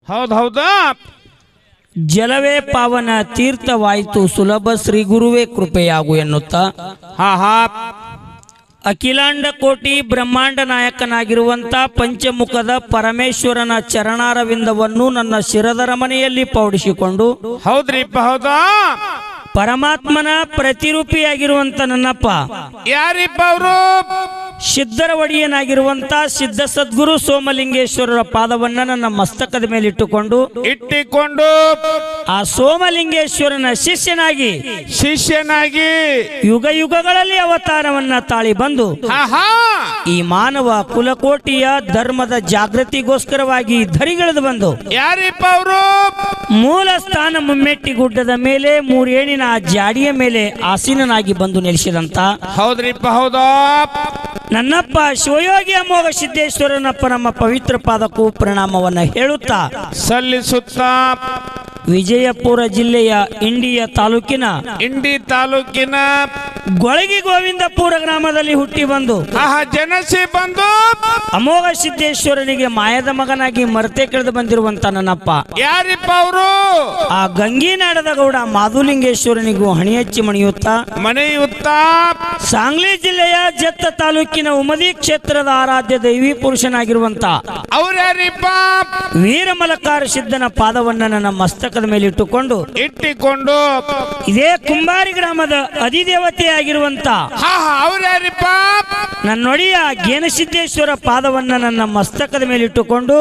ಹೌದಾ ಜಲವೇ ಪಾವನ ತೀರ್ಥವಾಯಿತು ಸುಲಭ ಶ್ರೀ ಗುರುವೇ ಕೃಪೆಯಾಗು ಎನ್ನುತ್ತಾ ಹಾ ಅಖಿಲಾಂಡ ಕೋಟಿ ಬ್ರಹ್ಮಾಂಡ ನಾಯಕನಾಗಿರುವಂತ ಪಂಚಮುಖದ ಪರಮೇಶ್ವರನ ಚರಣಾರವಿಂದವನ್ನು ನನ್ನ ಶಿರದ ಮನೆಯಲ್ಲಿ ಪೌಡಿಸಿಕೊಂಡು ಹೌದ್ರಿಪ್ಪ ಹೌದಾ ಪರಮಾತ್ಮನ ಪ್ರತಿರೂಪಿಯಾಗಿರುವಂತ ನನ್ನಪ್ಪ ಯಾರಿಪ್ಪ ಅವರು ಸಿದ್ಧರ ಒಡೆಯನಾಗಿರುವಂತ ಸಿದ್ಧ ಸದ್ಗುರು ಸೋಮಲಿಂಗೇಶ್ವರರ ಪಾದವನ್ನ ನನ್ನ ಮಸ್ತಕದ ಮೇಲೆ ಇಟ್ಟುಕೊಂಡು ಆ ಸೋಮಲಿಂಗೇಶ್ವರನ ಶಿಷ್ಯನಾಗಿ ಯುಗ ಯುಗಗಳಲ್ಲಿ ಅವತಾರವನ್ನ ತಾಳಿ ಬಂದು ಈ ಮಾನವ ಕುಲಕೋಟಿಯ ಧರ್ಮದ ಜಾಗೃತಿಗೋಸ್ಕರವಾಗಿ ಧರಿಗಿಳಿದು ಬಂದು ಯಾರಿಪ್ಪ ಅವರು ಮೂಲ ಸ್ಥಾನ ಮುಮ್ಮೆಟ್ಟಿ ಗುಡ್ಡದ ಮೇಲೆ ಮೂರೇಣಿನ ಜಾಡಿಯ ಮೇಲೆ ಆಸೀನನಾಗಿ ಬಂದು ನೆಲೆಸಿದಂತ ಹೌದ್ರಿಪ್ಪ ಹೌದಾ ನನ್ನಪ್ಪ ಶಿವಯೋಗಿ ಅಮೋಘ ಸಿದ್ದೇಶ್ವರನಪ್ಪ ನಮ್ಮ ಪವಿತ್ರ ಪಾದಕ್ಕೂ ಪ್ರಣಾಮವನ್ನ ಹೇಳುತ್ತಾ ಸಲ್ಲಿಸುತ್ತಾ ವಿಜಯಪುರ ಜಿಲ್ಲೆಯ ಇಂಡಿ ತಾಲೂಕಿನ ಗೊಳಗಿ ಗೋವಿಂದಪುರ ಗ್ರಾಮದಲ್ಲಿ ಹುಟ್ಟಿ ಬಂದು ಜನಸಿ ಬಂದು ಅಮೋಘ ಸಿದ್ದೇಶ್ವರನಿಗೆ ಮಾಯದ ಮಗನಾಗಿ ಮರತೆ ಕೆಳೆದು ಬಂದಿರುವಂತ ನನ್ನಪ್ಪ ಯಾರಿಪ್ಪ ಅವರು ಆ ಗಂಗಿನಾಡದ ಗೌಡ ಮಾಧುಲಿಂಗೇಶ್ವರನಿಗೂ ಹಣಿ ಹಚ್ಚಿ ಮಣಿಯುತ್ತಾ ಸಾಂಗ್ಲಿ ಜಿಲ್ಲೆಯ ಜತ್ತ ತಾಲೂಕಿನ ಉಮದಿ ಕ್ಷೇತ್ರದ ಆರಾಧ್ಯ ದೈವಿ ಪುರುಷನಾಗಿರುವಂತ ಅವ್ರ್ಯಾರಿಪ್ಪ ವೀರಮಲಕಾರ ಸಿದ್ಧನ ಪಾದವನ್ನ ನನ್ನ ಮಸ್ತಕದ ಮೇಲೆ ಇಟ್ಟುಕೊಂಡು ಇದೇ ಕುಂಬಾರಿ ಗ್ರಾಮದ ಅಧಿದೇವತೆಯಾಗಿರುವಂತ ಅವ್ರ್ಯಾರಿಪ್ಪ ನನ್ನೊಡೆಯ ಗೇನಸಿದ್ದೇಶ್ವರ ಪಾದವನ್ನ ನನ್ನ ಮಸ್ತಕದ ಮೇಲೆ ಇಟ್ಟುಕೊಂಡು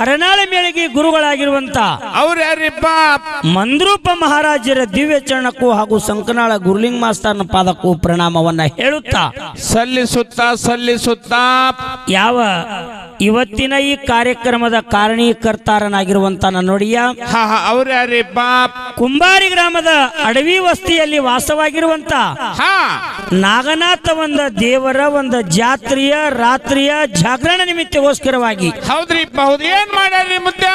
ಹರನಾಳ ಮೇಳಿಗೆ ಗುರುಗಳಾಗಿರುವಂತ ಅವ್ರ್ಯಾರಿಪ್ಪ ಮಂದ್ರೂಪ ಮಹಾರಾಜರ ದಿವ್ಯ ಚರಣಕ್ಕೂ ಹಾಗೂ ಸಂಕನಾಳ ಗುರುಲಿಂಗ ಮಾಸ್ತರ್ನ ಪಾದಕ್ಕೂ ಪ್ರಣಾಮವನ್ನ ಹೇಳುತ್ತಾ ಸಲ್ಲಿಸುತ್ತಾ ಯಾವ ಇವತ್ತಿನ ಈ ಕಾರ್ಯಕ್ರಮದ ಕಾರಣೀಕರ್ತಾರನಾಗಿರುವಂತ ನನ್ನೊಡೆಯ ಅವ್ರ್ಯಾರಿಪ್ಪ ಕುಂಬಾರಿ ಗ್ರಾಮದ ಅಡವಿ ವಸ್ತಿಯಲ್ಲಿ ವಾಸವಾಗಿರುವಂತ ನಾಗನಾಥ ಒಂದ ದೇವರ ಒಂದು ಜಾತ್ರೆಯ ರಾತ್ರಿಯ ಜಾಗರಣ ನಿಮಿತ್ತಗೋಸ್ಕರವಾಗಿ ಹೌದ್ರಿಪ್ಪ ಹೌದು ಏನ್ ಮಾಡ್ಯಾರ್ರಿ ಮುದ್ದೆ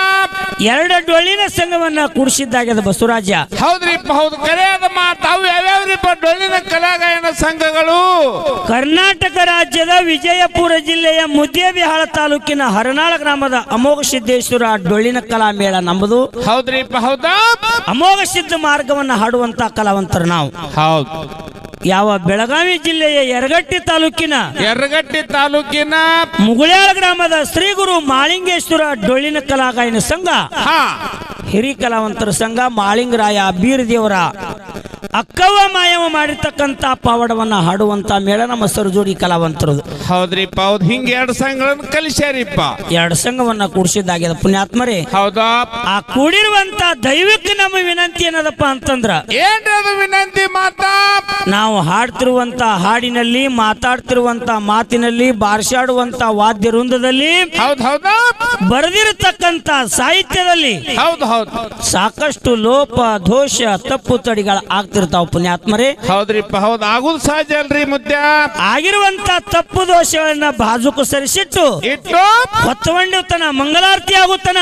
2 ಡೊಳ್ಳಿನ ಸಂಘವನ್ನ ಕೂಡಿಸಿದ್ದಾಗ್ಯದ ಬಸವರಾಜ ಹೌದ್ರಿಪ್ಪ ಹೌದು ಕರೆಯಾದ ಮಾತಾವು ಯಾವ್ಯಾವ್ರಿಪ್ಪ ಡೊಳ್ಳಿನ ಕಲಾಗಾಯನ ಸಂಘಗಳು ಕರ್ನಾಟಕ ರಾಜ್ಯದ ವಿಜಯಪುರ ಜಿಲ್ಲೆಯ ಮುದ್ದೇಬಿಹಾಳ ತಾಲೂಕಿನ ಹರನಾಳ ಗ್ರಾಮದ ಅಮೋಘ ಸಿದ್ದೇಶ್ವರ ಡೊಳ್ಳಿನ ಕಲಾ ಮೇಳ ನಂಬುದು ಹೌದ್ರಿಪ್ಪ ಹೌದಾ ಅಮೋಘ ಸಿದ್ಧ ಮಾರ್ಗವನ್ನ ಹಾಡುವಂತ ಕಲಾವಂತರು ನಾವು ಹೌದು ಯಾವ ಬೆಳಗಾವಿ ಜಿಲ್ಲೆಯ ಯರಗಟ್ಟಿ ತಾಲೂಕಿನ ಮುಗುಳ್ಯಾಳ ಗ್ರಾಮದ ಶ್ರೀ ಗುರು ಮಾಳಿಂಗೇಶ್ವರ ಡೊಳ್ಳಿನ ಕಲಾಗಾಯನ ಸಂಘ ಹಿರಿ ಕಲಾವಂತರ ಸಂಘ ಮಾಳಿಂಗರಾಯ ಬೀರ್ ದೇವರ ಅಕ್ಕವ ಮಾಯವ ಮಾಡಿರ್ತಕ್ಕಂತ ಪಾವಡವನ್ನ ಹಾಡುವಂತ ಮೇಳ ನಮ್ಮ ಸರ್ಜೋಡಿ ಕಲಾವಂತರದು ಹೌದ್ರಿಪ್ಪ ಹೌದು ಹಿಂಗ 2 ಸಂಘಗಳನ್ನು ಕಲಿಸ್ಯಾರಿಪ್ಪ 2 ಸಂಘವನ್ನ ಕೂಡಿಸಿದ್ದಾಗ್ಯದ ಪುಣ್ಯಾತ್ಮರೇ ಹೌದಾ ಆ ಕೂಡಿರುವಂತ ದೈವಕ್ಕೆ ನಮ್ಮ ವಿನಂತಿ ಏನದಪ್ಪ ಅಂತಂದ್ರ ಏನ್ರದು ವಿನಂತಿ ಮಾತಾ ನಾವು ಹಾಡ್ತಿರುವಂತ ಹಾಡಿನಲ್ಲಿ ಮಾತಾಡ್ತಿರುವಂತ ಮಾತಿನಲ್ಲಿ ಬಾರ್ಸಾಡುವಂತ ವಾದ್ಯ ವೃಂದದಲ್ಲಿ ಹೌದಾ ಬರೆದಿರತಕ್ಕಂತ ಸಾಹಿತ್ಯದಲ್ಲಿ ಹೌದು ಸಾಕಷ್ಟು ಲೋಪ ದೋಷ ತಪ್ಪು ತಡಿಗಳ ಆಗ್ತಿರ್ತಾವ ಪುಣ್ಯಾತ್ಮರೇ ಹೌದ್ರಿಪ್ಪ ಹೌದು ಆಗುದು ಸಹಜ ಅಲ್ರಿ ಮುದ್ದೆ ಆಗಿರುವಂತ ತಪ್ಪು ದೋಷಗಳನ್ನ ಬಾಜುಕು ಸರಿಸಿಟ್ಟು ಹೊತ್ತುಕೊಂಡಿರ್ತನ ಮಂಗಲಾರತಿ ಆಗುತ್ತನ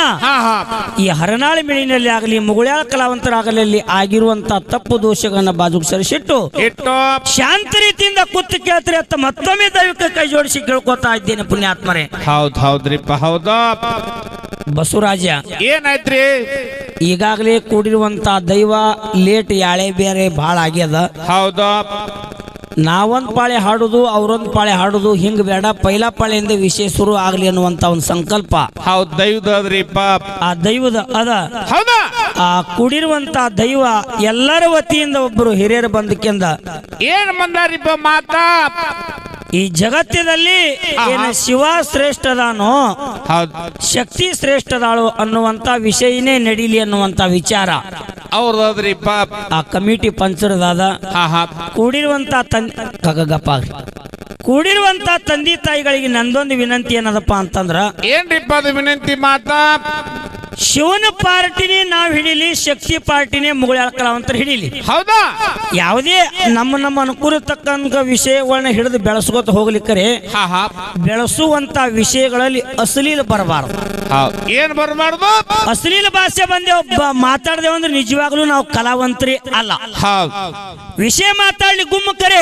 ಈ ಹರನಾಳ ಮೇಳಿನಲ್ಲಿ ಆಗಲಿ ಮುಗುಳ್ಯಾಳ ಕಲಾವಂತರಾಗಲಿ ಆಗಿರುವಂತ ತಪ್ಪು ದೋಷಗಳನ್ನ ಬಾಜುಕು ಸರಿಸಿಟ್ಟು ಶಾಂತ ರೀತಿಯಿಂದ ಕೂತು ಕೇಳ್ತಾರೆ ಅಂತ ಮತ್ತೊಮ್ಮೆ ದೈವಕ್ಕೆ ಕೈ ಜೋಡಿಸಿ ಕೇಳ್ಕೊತಾ ಇದ್ದೇನೆ ಪುಣ್ಯಾತ್ಮರೇ ಹೌದ್ರಿಪ್ಪ ಹೌದಾ ಬಸವರಾಜ ಏನಾಯ್ತ್ರಿ ಈಗಾಗಲೇ ಕೂಡಿರುವಂತ ದೈವ ಲೇಟ್ ಯಾಳೆ ಬೇರೆ ಬಹಳ ಆಗ್ಯದ ಹೌದಾ ನಾವೊಂದ್ ಪಾಳೆ ಹಾಡುದು ಅವ್ರೊಂದ್ ಪಾಳೆ ಹಾಡುದು ಹಿಂಗ್ ಬೇಡ ಪೈಲಾ ಪಾಳೆಯಿಂದ ವಿಷಯ ಶುರು ಆಗ್ಲಿ ಅನ್ನುವಂತ ಒಂದು ಸಂಕಲ್ಪ ಹೌದ್ ದೈವದ್ರಿಪ್ಪ ಆ ದೈವದ ಹೌದಾ ಆ ಕೂಡಿರುವಂತ ದೈವ ಎಲ್ಲರ ವತಿಯಿಂದ ಒಬ್ಬರು ಹಿರಿಯರು ಬಂದಕ್ಕಿಂದ ಏನ್ ಬಂದಾರಿಪ್ಪ ಮಾತಾ ಈ ಜಗತ್ತಿನಲ್ಲಿ ಏನು ಶಿವ ಶ್ರೇಷ್ಠದಾನೋ ಶಕ್ತಿ ಶ್ರೇಷ್ಠದಾಳು ಅನ್ನುವಂತ ವಿಷಯನೇ ನಡೀಲಿ ಅನ್ನುವಂತ ವಿಚಾರ ಅವ್ರದ್ರಿಪ್ಪ ಆ ಕಮಿಟಿ ಪಂಚರದಾದ ಕೂಡಿರುವಂತ ತಂದೆ ತಾಯಿಗಳಿಗೆ ನಂದೊಂದು ವಿನಂತಿ ಏನದಪ್ಪ ಅಂತಂದ್ರ ಏನ್ರಿಪ್ಪ ಅದು ವಿನಂತಿ ಮಾತಾ ಶಿವನ ಪಾರ್ಟಿನೇ ನಾವ್ ಹಿಡೀಲಿ ಶಕ್ತಿ ಪಾರ್ಟಿನೇ ಮುಗುಳ್ಯಾಳ ಕಲಾವಂತರು ಹಿಡೀಲಿ ಹೌದಾ ಯಾವುದೇ ನಮ್ಮ ಅನುಕೂಲ ತಕ್ಕಂತ ವಿಷಯಗಳನ್ನ ಹಿಡಿದು ಬೆಳೆಸ್ಕೋತ ಹೋಗ್ಲಿಕ್ಕರೆ ಬೆಳೆಸುವಂತ ವಿಷಯಗಳಲ್ಲಿ ಅಶ್ಲೀಲ ಬರಬಾರದು ಏನ್ ಬರಬಾರ್ದು ಅಶ್ಲೀಲ ಭಾಷೆ ಬಂದೆ ಮಾತಾಡ್ದೇವ ಅಂದ್ರೆ ನಿಜವಾಗ್ಲೂ ನಾವು ಕಲಾವಂತರಿ ಅಲ್ಲ ವಿಷಯ ಮಾತಾಡ್ಲಿ ಗುಮ್ಮ ಕರೆ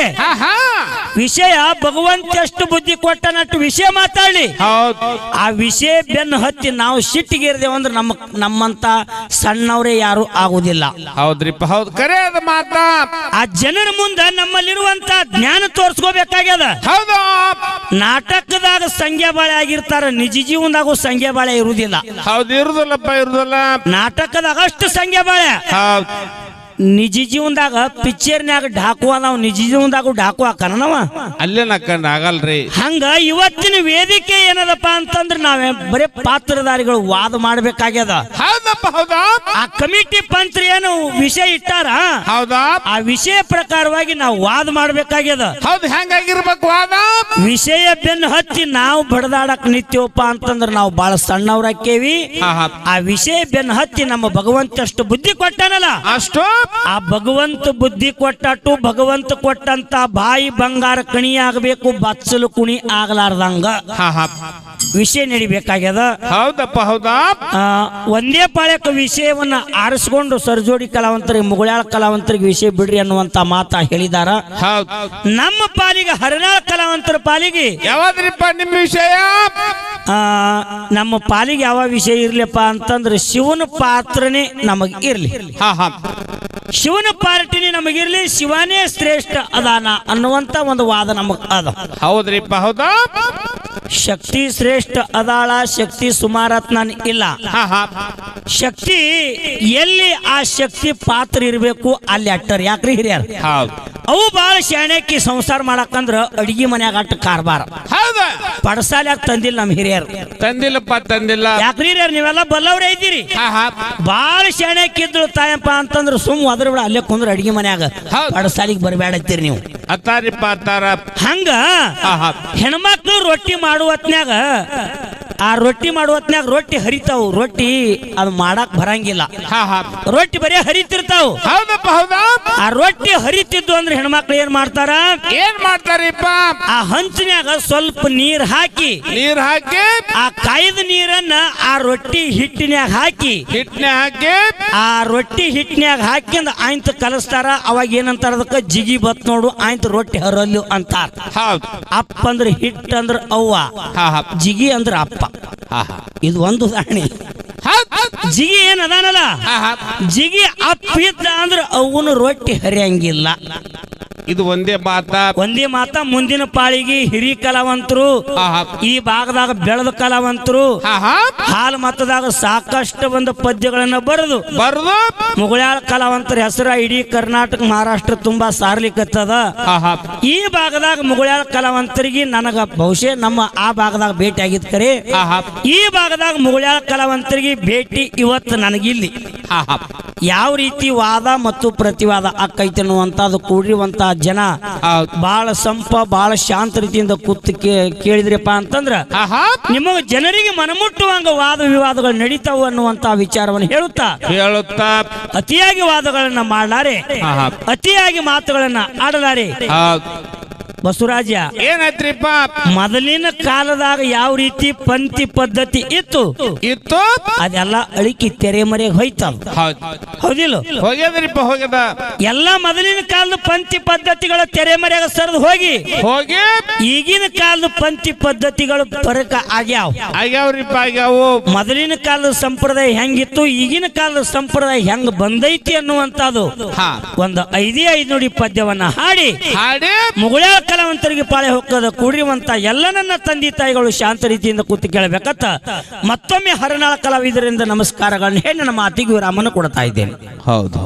ವಿಷಯ ಭಗವಂತ ಎಷ್ಟು ಬುದ್ಧಿ ಕೊಟ್ಟನಟ್ಟು ವಿಷಯ ಮಾತಾಡ್ಲಿ ಆ ವಿಷಯ ಬೆನ್ನು ಹತ್ತಿ ನಾವು ಸಿಟ್ಟಿಗೇರಿದೇವು ಅಂದ್ರೆ ನಮ್ಮಂತ ಸಣ್ಣವರೇ ಯಾರು ಆಗುದಿಲ್ಲ. ಹೌದ್ರಿಪ್ಪ ಹೌದು ಕರೆ ಅದ ಮಾತ. ಆ ಜನರ ಮುಂದ ನಮ್ಮಲ್ಲಿರುವಂತ ಜ್ಞಾನ ತೋರ್ಸ್ಕೋಬೇಕಾಗ್ಯದ. ಹೌದು ನಾಟಕದಾಗ ಸಂಖ್ಯಾ ಬಾಳೆ ಆಗಿರ್ತಾರ, ನಿಜ ಜೀವನದಾಗೂ ಸಂಖ್ಯಾ ಬಾಳೆ ಇರುವುದಿಲ್ಲ. ಹೌದು ಇರುದಿಲ್ಲಪ್ಪ ಇರುದಿಲ್ಲ. ನಾಟಕದಾಗ ಅಷ್ಟು ಸಂಖ್ಯಾ ಬಾಳೆ, ನಿಜ ಜೀವನದಾಗ ಪಿಕ್ಚರ್ನ್ಯಾಗ ಢಾಕು ಅದಾವ, ನಿಜ ಜೀವನದಾಗ ಢಾಕು ಹಾಕನ ನಾವ ಅಲ್ಲೇ ನಕ್ಕಂಡ್ ಆಗಲ್ರಿ. ಹಂಗ ಇವತ್ತಿನ ವೇದಿಕೆ ಏನದಪ್ಪ ಅಂತಂದ್ರ ನಾವೇ ಬರೇ ಪಾತ್ರಧಾರಿಗಳು ವಾದ ಮಾಡ್ಬೇಕಾಗ್ಯದ. ಹೌದಪ್ಪ ಹೌದಾ. ಆ ಕಮಿಟಿ ಪಂತ್ರ ಏನು ವಿಷಯ ಇಟ್ಟಾರ, ಹೌದಾ, ಆ ವಿಷಯ ಪ್ರಕಾರವಾಗಿ ನಾವು ವಾದ ಮಾಡ್ಬೇಕಾಗ್ಯದ. ಹೌದು ಹೆಂಗಾಗಿರ್ಬೇಕು ವಾದ. ವಿಷಯ ಬೆನ್ನು ಹತ್ತಿ ನಾವು ಬಡದಾಡಕ್ ನಿತ್ಯವಪ್ಪ ಅಂತಂದ್ರ ನಾವು ಬಹಳ ಸಣ್ಣವ್ರಾಕೇವಿ. ಆ ವಿಷಯ ಬೆನ್ನು ಹತ್ತಿ ನಮ್ಮ ಭಗವಂತ ಅಷ್ಟು ಬುದ್ಧಿ ಕೊಟ್ಟಾನಲ್ಲ, ಅಷ್ಟು ಆ ಭಗವಂತ ಬುದ್ಧಿ ಕೊಟ್ಟಟ್ಟು ಭಗವಂತ ಕೊಟ್ಟಂತ ಬಾಯಿ ಬಂಗಾರ ಕಣಿ ಆಗಬೇಕು, ಬಚ್ಚಲು ಕುಣಿ ಆಗ್ಲಾರ್ದಂಗ ವಿಷಯ ನಡಿಬೇಕಾಗ್ಯದ. ಹೌದಪ್ಪ ಹೌದಾ. ಒಂದೇ ಪಾಳ್ಯಕ ವಿಷಯವನ್ನ ಆರಿಸ್ಕೊಂಡು ಸರ್ಜೋಡಿ ಕಲಾವಂತರಿಗೆ ಮುಗುಳ್ಯಾಳ ಕಲಾವಂತರಿಗೆ ವಿಷಯ ಬಿಡ್ರಿ ಅನ್ನುವಂತ ಮಾತಾ ಹೇಳಿದಾರ. ನಮ್ಮ ಪಾಲಿಗೆ ಹರನಾಳ ಕಲಾವಂತರ ಪಾಲಿಗೆ ಯಾವಾದ್ರಿಪ್ಪ ನಿಮ್ಮ ವಿಷಯ? ನಮ್ಮ ಪಾಲಿಗೆ ಯಾವ ವಿಷಯ ಇರ್ಲಿಪ್ಪ ಅಂತಂದ್ರೆ ಶಿವನ ಪಾತ್ರನೇ ನಮಗ್ ಇರ್ಲಿ, ಶಿವನ ಪಾರ್ಟಿನೇ ನಮಗಿರ್ಲಿ, ಶಿವನೇ ಶ್ರೇಷ್ಠ ಅದಾನ ಅನ್ನುವಂತ ಒಂದು ವಾದ ನಮಗ್ ಅದ. ಹೌದ್ರಿಪ್ಪ ಹೌದಾ. ಶಕ್ತಿ ಶ್ರೇಷ್ಠ ಅದಾಳ, ಶಕ್ತಿ ಸುಮಾರತ್ನ ಇಲ್ಲ. ಶಕ್ತಿ ಎಲ್ಲಿ ಆ ಶಕ್ತಿ ಪಾತ್ರ ಇರ್ಬೇಕು ಅಲ್ಲಿ ಅಟ್ಟರ್ ಯಾಕ್ರಿ ಹಿರಿಯರ್. ಅವು ಬಹಳ ಶಾಣ್ಯಕ್ಕಿ ಸಂಸಾರ ಮಾಡಕಂದ್ರ ಅಡಿಗೆ ಮನ್ಯಾಗ ಅಟ್ಟ ಕಾರ್ಬಾರ ಪಡಸಾಲ್ಯಾಗ ತಂದಿಲ್ಲ ನಮ್ಮ ಹಿರಿಯರು. ತಂದಿಲ್ಲಪ್ಪ ತಂದಿಲ್ಲ. ಯಾಕ್ರಿ ಹಿರಿಯರ್ ನೀವೆಲ್ಲ ಬಲ್ಲವ್ರೆ ಇದ್ದೀರಿ. ಬಾಳ ಶಾಣ್ಯಕ್ಕಿದ್ರು ತಾಯಪ್ಪ ಅಂತಂದ್ರ ಸುಮ್ ಅದ್ರ ಬಿಡ ಅಲ್ಲೇ ಕುಂದ್ರ ಅಡಿಗೆ ಮನ್ಯಾಗ ಪಡಸಾಲಿಗೆ ಬರಬೇಡತ್ತೀರಿ ನೀವು ಅತ್ತಾರಿಪ್ಪ ಅತ್ತಾರ. ಹಂಗ ಹೆಣ್ಮಕ್ಳು ರೊಟ್ಟಿ ಮಾಡುವತ್ನ್ಯಾಗ ಆ ರೊಟ್ಟಿ ಮಾಡುವತ್ನ್ಯಾಗ ರೊಟ್ಟಿ ಹರಿತಾವು, ರೊಟ್ಟಿ ಅದು ಮಾಡಕ್ ಬರಂಗಿಲ್ಲ, ರೊಟ್ಟಿ ಬರೀ ಹರಿತಿರ್ತಾವ. ಹೌದಪ್ಪ ಹೌದಾ. ಆ ರೊಟ್ಟಿ ಹರಿತಿದ್ದು ಅಂದ್ರೆ ಹೆಣ್ಮಕ್ಳು ಏನ್ ಮಾಡ್ತಾರ, ಏನ್ ಮಾಡ್ತಾರಿಪ್ಪ, ಆ ಹಂಚಿನ್ಯಾಗ ಸ್ವಲ್ಪ ನೀರ್ ಹಾಕಿ ಆ ಕಾಯ್ದ ನೀರನ್ನ ಆ ರೊಟ್ಟಿ ಹಿಟ್ಟಿನ್ಯಾಗ ಹಾಕಿ ಆ ರೊಟ್ಟಿ ಹಿಟ್ಟಿನ್ಯಾಗ ಹಾಕಿಂದ ಆಯ್ತು ಕಲಸ್ತಾರ. ಅವಾಗ ಏನಂತಾರ ಅದಕ್ಕ ಜಿಗಿ ಬತ್ ನೋಡು ಆಯ್ತು ರೊಟ್ಟಿ ಹರಲ್ಲು ಅಂತಾರ. ಅಪ್ಪ ಅಂದ್ರ ಹಿಟ್ ಅಂದ್ರ ಅವ್ವ, ಜಿಗಿ ಅಂದ್ರ ಅಪ್ಪ. ಇದು ಒಂದು ಉದಾಹರಣೆ. ಜಿಗಿ ಏನ್ ಅದಾನಲ್ಲ, ಜಿಗಿ ಅಪ್ಪಿದ್ದ ಅಂದ್ರ ಅವನು ರೊಟ್ಟಿ ಹರಿಯಂಗಿಲ್ಲ. ಇದು ಒಂದೇ ಮಾತ. ಮುಂದಿನ ಪಾಳಿಗೆ ಹಿರಿ ಕಲಾವಂತರು, ಈ ಭಾಗದಾಗ ಬೆಳೆದ ಕಲಾವಂತರು ಹಾಲು ಮತದಾಗ ಸಾಕಷ್ಟು ಒಂದು ಪದ್ಯಗಳನ್ನ ಬರೆದು ಮುಗುಳ್ಯಾಳ ಕಲಾವಂತರ ಹೆಸರ ಇಡೀ ಕರ್ನಾಟಕ ಮಹಾರಾಷ್ಟ್ರ ತುಂಬಾ ಸಾರ್ಲಿಕ್ಕತ್ತದ. ಈ ಭಾಗದಾಗ ಮುಗುಳ್ಯಾಳ ಕಲಾವಂತರಿಗೆ ನನಗ ಬಹುಶಃ ನಮ್ಮ ಆ ಭಾಗದಾಗ ಭೇಟಿ ಆಗಿದ್ ಕರೆ, ಈ ಭಾಗದಾಗ ಮುಗುಳ್ಯಾಳ ಕಲಾವಂತರಿಗೆ ಭೇಟಿ ಇವತ್ತು ನನಗಿಲ್ಲಿ ಯಾವ ರೀತಿ ವಾದ ಮತ್ತು ಪ್ರತಿವಾದ ಆಕೈತೆ ಅನ್ನುವಂಥದ್ದು ಕೂಡಿರುವಂತ ಜನ ಬಹಳ ಬಹಳ ಶಾಂತ ರೀತಿಯಿಂದ ಕೂತು ಕೇಳಿದ್ರಪ್ಪ ಅಂತಂದ್ರ ನಿಮಗ ಜನರಿಗೆ ಮನಮುಟ್ಟುವಂಗ ವಾದ ವಿವಾದಗಳು ನಡೀತಾವ ಅನ್ನುವಂತ ವಿಚಾರವನ್ನು ಹೇಳುತ್ತಾ ಅತಿಯಾಗಿ ವಾದಗಳನ್ನ ಮಾಡಲಾರೆ, ಅತಿಯಾಗಿ ಮಾತುಗಳನ್ನ ಆಡಲಾರೆ. ಬಸವರಾಜ ಏನಾಯ್ತ್ರಿಪ್ಪ, ಮೊದಲಿನ ಕಾಲದಾಗ ಯಾವ ರೀತಿ ಪಂಕ್ತಿ ಪದ್ಧತಿ ಇತ್ತು ಅದೆಲ್ಲ ಅಳಿಕಿ ತೆರೆ ಮರೆಗೆ ಹೋಯ್ತಲ್ಲ, ಹೌದಿಲ್ಲ? ಹೋಗ್ಯದ. ಎಲ್ಲ ಮೊದಲಿನ ಕಾಲದ ಪಂಕ್ತಿ ಪದ್ಧತಿಗಳ ತೆರೆ ಮರೆಗೆ ಸರಿದು ಹೋಗಿ ಈಗಿನ ಕಾಲದ ಪಂಕ್ತಿ ಪದ್ಧತಿಗಳು ಫರಕ ಆಗ್ಯಾವ. ಮೊದಲಿನ ಕಾಲದ ಸಂಪ್ರದಾಯ ಹೆಂಗಿತ್ತು, ಈಗಿನ ಕಾಲದ ಸಂಪ್ರದಾಯ ಹೆಂಗ್ ಬಂದೈತಿ ಅನ್ನುವಂಥದ್ದು ಒಂದು 5 ನುಡಿ ಪದ್ಯವನ್ನ ಹಾಡಿ ಮುಗುಳ್ಯಾಳ ಕಲಾವಂತರಿಗೆ ಪಾಳೆ ಹೋಗದ ಕೂಡಿರುವಂತ ಎಲ್ಲ ನನ್ನ ತಂದೆ ತಾಯಿಗಳು ಶಾಂತ ರೀತಿಯಿಂದ ಕೂತು ಕೇಳಬೇಕತ್ತ ಮತ್ತೊಮ್ಮೆ ಹರನಾಳ ಕಲಾವಿದರಿಂದ ನಮಸ್ಕಾರಗಳನ್ನ ಹೇಳಿ ನನ್ನ ಮಾತಿಗೆ ವಿರಾಮನ ಕೊಡ್ತಾ ಇದ್ದೇನೆ. ಹೌದು.